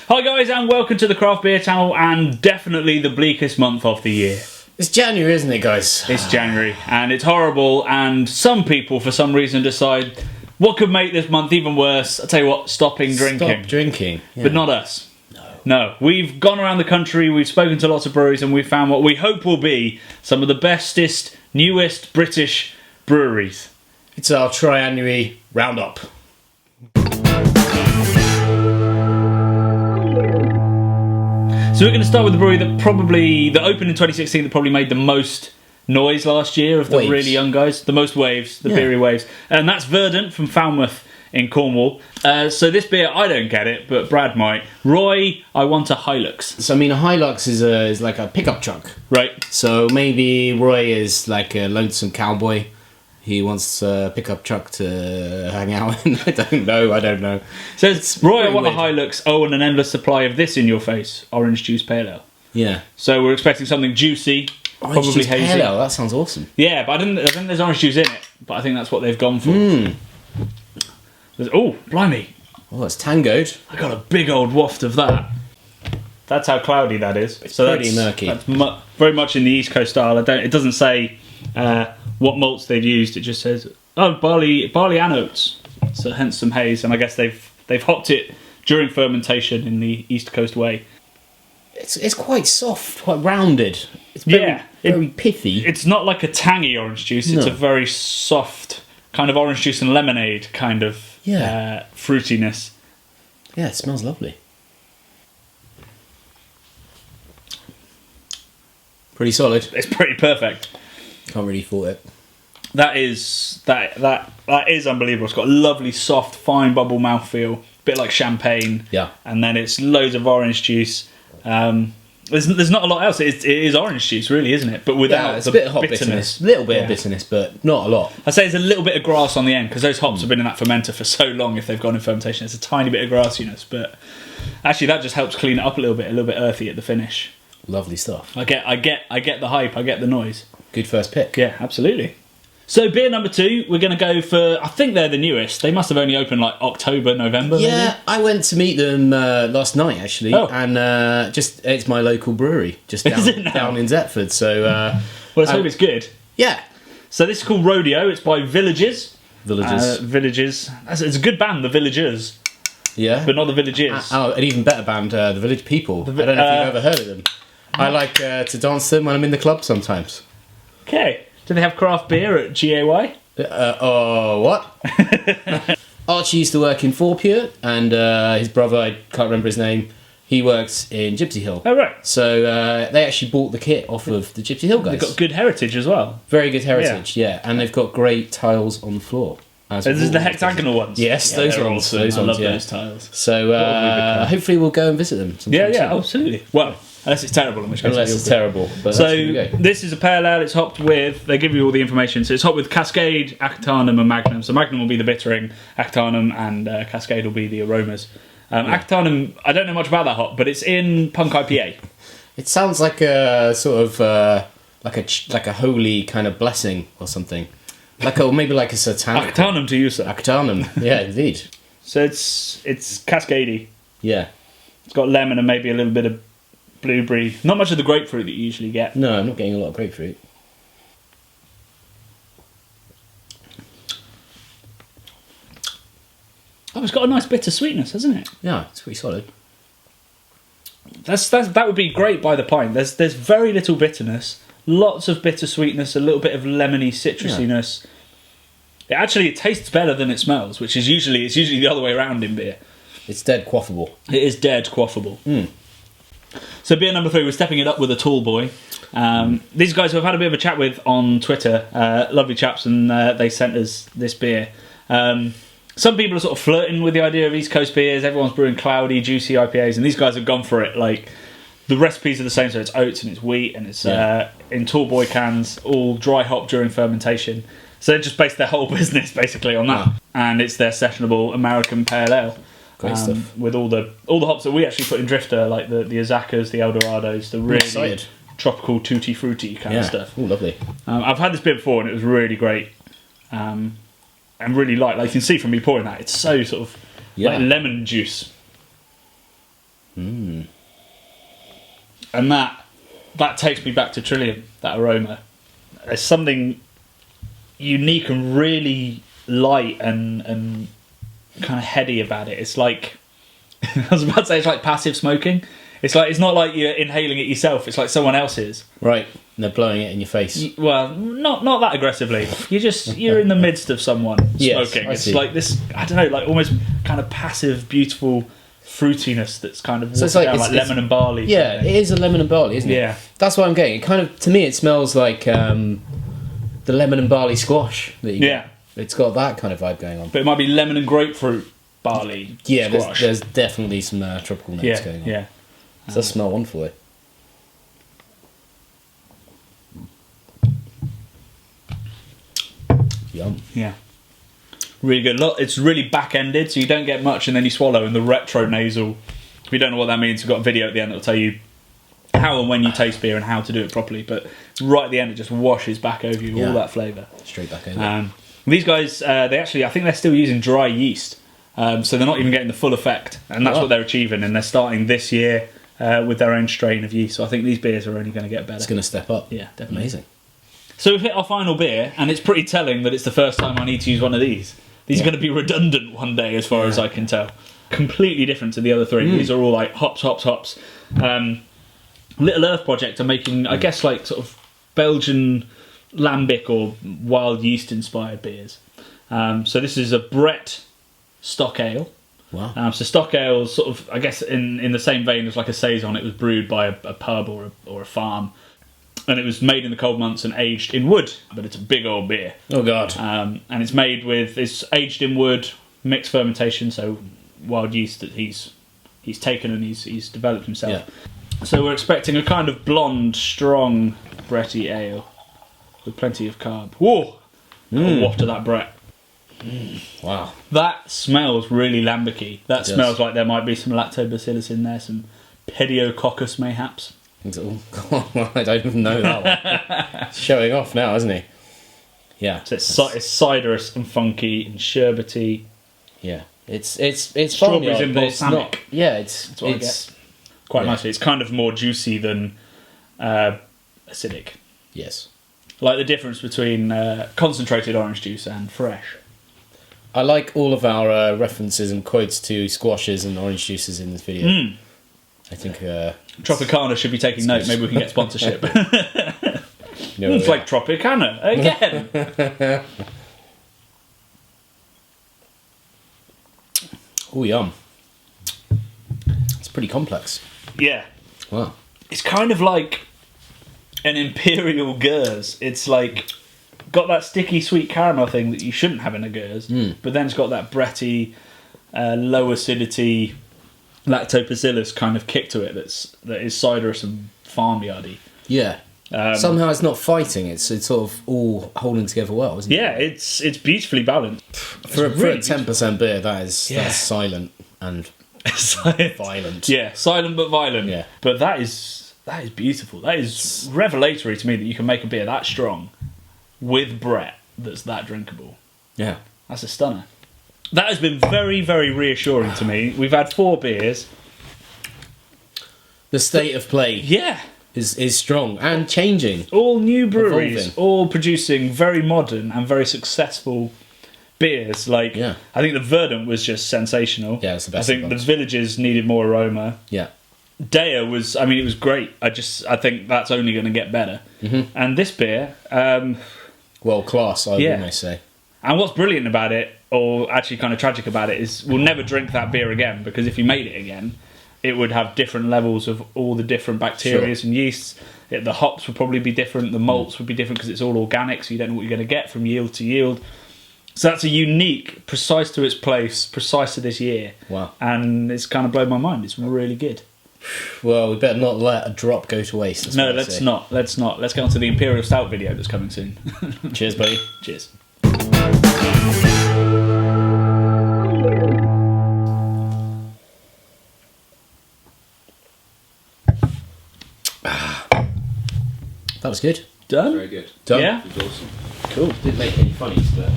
Hi guys, and welcome to the Craft Beer Channel, and definitely the bleakest month of the year. It's January, isn't it, guys? It's January, and it's horrible, and some people, for some reason, decide what could make this month even worse. I'll tell you what, stopping drinking. Stop drinking. Yeah. But not us. No. We've gone around the country, we've spoken to lots of breweries, and we've found what we hope will be some of the bestest, newest British breweries. It's our tryanuary roundup. So we're going to start with the brewery that opened in 2016, that probably made the most noise last year of the Waves. really young guys. The most waves, the beery waves. And that's Verdant from Falmouth in Cornwall. So this beer, I don't get it, but Brad might. Roy, I want a Hilux. So, I mean, a Hilux is like a pickup truck. Right. So maybe Roy is like a lonesome cowboy. He wants a pickup truck to hang out in. I don't know. So it's Roy, I want weird. a Hilux. Oh, and an endless supply of this in your face. Orange juice pale ale. Yeah. So we're expecting something juicy. Orange probably juice hazy. pale ale, that sounds awesome. Yeah, but I think there's orange juice in it. But I think that's what they've gone for. Oh, blimey. Oh, it's tangoed. I got a big old waft of that. That's how cloudy that is. It's pretty murky. That's very much in the East Coast style. It doesn't say what malts they've used. It just says barley and oats. So hence some haze. And I guess they've hopped it during fermentation in the East Coast way. It's quite soft, quite rounded. It's very pithy. It's not like a tangy orange juice. It's No. a very soft kind of orange juice and lemonade kind of fruitiness. Yeah, it smells lovely. Pretty solid. It's pretty perfect. Can't really fault it. That is unbelievable. It's got a lovely, soft, fine bubble mouthfeel, bit like champagne. Yeah. And then it's loads of orange juice. There's not a lot else. It is orange juice, really, isn't it? But without it's the a bit of hot bitterness. bitterness. A little bit of bitterness, but not a lot. I'd say there's a little bit of grass on the end because those hops have been in that fermenter for so long. If they've gone in fermentation, it's a tiny bit of grassiness, but actually that just helps clean it up a little bit earthy at the finish. Lovely stuff. I get the hype. I get the noise. Good first pick. Yeah, absolutely. So beer number 2, we're going to go for, I think they're the newest. They must have only opened like October, November. Yeah, maybe? I went to meet them last night actually, and it's my local brewery just down in Deptford. So Well, let's hope it's good. yeah, So this is called Rodeo. It's by Villagers. Villagers. It's a good band, the Villagers, Yeah, but not the Villagers. an even better band, the Village People. I don't know if you've ever heard of them. I like to dance them when I'm in the club sometimes. Okay. Do they have craft beer at GAY? What? Archie used to work in 4Pure, and his brother, I can't remember his name, he works in Gypsy Hill. Oh, right. So they actually bought the kit off of the Gypsy Hill guys. They've got good heritage as well. Very good heritage, yeah. And they've got great tiles on the floor. This is the hexagonal ones. Yes, Yeah, those they're ones. awesome. Those I ones, love yeah. those tiles. So hopefully we'll go and visit them sometime soon. Absolutely. Well, unless it's terrible, in which case Unless it's terrible. But So that's where we go. this is a pale ale. It's hopped with. They give you all the information. So it's hopped with Cascade, Acatanum, and Magnum. So Magnum will be the bittering, Acatanum and Cascade will be the aromas. Acatanum, I don't know much about that hop, but it's in Punk IPA. It sounds like a sort of like a holy kind of blessing or something. Maybe like a satanic. Acatanum to you, sir. Acatanum. Yeah, indeed. So it's Cascadey. Yeah. It's got lemon and maybe a little bit of blueberry. Not much of the grapefruit that you usually get. No, I'm not getting a lot of grapefruit. Oh, it's got a nice bitter sweetness, hasn't it? Yeah, it's pretty solid. That would be great by the pint. There's very little bitterness, lots of bitter sweetness, a little bit of lemony citrusiness. Yeah. It tastes better than it smells, which is usually the other way around in beer. It's dead quaffable. It is dead quaffable. So beer number 3, we're stepping it up with a tall boy. These guys who I've had a bit of a chat with on Twitter, lovely chaps, and they sent us this beer. Some people are sort of flirting with the idea of East Coast beers. Everyone's brewing cloudy, juicy IPAs, and these guys have gone for it. Like, the recipes are the same, so it's oats and it's wheat, and it's in tall boy cans, all dry hop during fermentation. So they just based their whole business basically on that, and it's their sessionable American pale ale. Great stuff. With all the hops that we actually put in Drifter, like the Azakas, the Eldorados, the really tropical tutti frutti kind of stuff. Oh, lovely. I've had this beer before and it was really great. And really light. Like you can see from me pouring that, it's so sort of like lemon juice. Mm. And that takes me back to Trillium, that aroma. There's something unique and really light and kind of heady about it. It's like, I was about to say, it's like passive smoking. It's not like you're inhaling it yourself. It's like someone else's. Right, and they're blowing it in your face. Well, not that aggressively. You're in the midst of someone smoking. Yes, it's like this, I don't know, like almost kind of passive, beautiful fruitiness that's kind of So it's like, like lemon and barley. Yeah, it is a lemon and barley, isn't it? Yeah. That's what I'm getting. It kind of, to me, it smells like the lemon and barley squash that you get. It's got that kind of vibe going on. But it might be lemon and grapefruit barley squash. There's definitely some tropical notes going on. Yeah. It does smell wonderfully. Yum. Yeah. Really good. Look, it's really back-ended, so you don't get much, and then you swallow, and the retronasal. If you don't know what that means, we've got a video at the end that'll tell you how and when you taste beer and how to do it properly. But right at the end, it just washes back over you, all that flavour. Straight back over. These guys, they actually, I think they're still using dry yeast, so they're not even getting the full effect, and that's what they're achieving. And they're starting this year with their own strain of yeast. So I think these beers are only going to get better. It's going to step up. Yeah, definitely. Amazing. So we've hit our final beer, and it's pretty telling that it's the first time I need to use one of these. These are going to be redundant one day, as far as I can tell. Completely different to the other three. These are all like hops. Little Earth Project are making, I guess, like sort of Belgian lambic or wild yeast inspired beers. So this is a Brett stock ale. Wow. So stock ale, sort of, I guess, in the same vein as like a saison. It was brewed by a pub or a farm, and it was made in the cold months and aged in wood. But it's a big old beer. Oh god. And it's aged in wood, mixed fermentation, so wild yeast that he's taken and he's developed himself. Yeah. So we're expecting a kind of blonde, strong Bretty ale with plenty of carb. Whoa! A waft of that Brett. Wow. That smells really lambic-y. That smells like there might be some lactobacillus in there, some pediococcus mayhaps. Oh, God, I don't even know that one. He's showing off now, isn't he? Yeah. So it's ciderous and funky and sherbety. Yeah. It's Strawberries farmyard, and but it's balsamic. not. Yeah, it's what I get. Quite nicely. It's kind of more juicy than acidic. Yes. Like the difference between concentrated orange juice and fresh. I like all of our references and quotes to squashes and orange juices in this video. I think Tropicana should be taking note. Maybe we can get sponsorship. you know, It's like Tropicana again. Oh, yum. It's pretty complex. Yeah. Wow. It's kind of like an imperial Gers. It's like got that sticky sweet caramel thing that you shouldn't have in a Gers, but then it's got that Bretty, low acidity, lactobacillus kind of kick to it that is ciderous and farmyardy. Yeah. Somehow it's not fighting. It's sort of all holding together well, isn't it? Yeah, it's beautifully balanced. For a 10% beer, that's silent and violent. Yeah, silent but violent. Yeah. But that is beautiful. That is revelatory to me that you can make a beer that strong with Brett that's that drinkable. Yeah. That's a stunner. That has been very, very reassuring to me. We've had 4 beers. The state of play is strong and changing. All new breweries, Evolving. all producing very modern and very successful beers. Like, I think the Verdant was just sensational. Yeah, it's the best. I think the Villages needed more aroma. Yeah. DEYA was, it was great. I think that's only going to get better. Mm-hmm. And this beer, world class, I would almost say. And what's brilliant about it, or actually kind of tragic about it, is we'll never drink that beer again, because if you made it again, it would have different levels of all the different bacteria and yeasts. The hops would probably be different, the malts would be different because it's all organic, so you don't know what you're going to get from yield to yield. So that's a unique, precise to its place, precise to this year. Wow. And it's kind of blown my mind. It's really good. Well, we better not let a drop go to waste. No, let's not. Let's get on to the Imperial Stout video that's coming soon. Cheers, buddy. Cheers. That was good. Done? Very good. Done. Yeah? It was awesome. Cool. Didn't make any funnies, but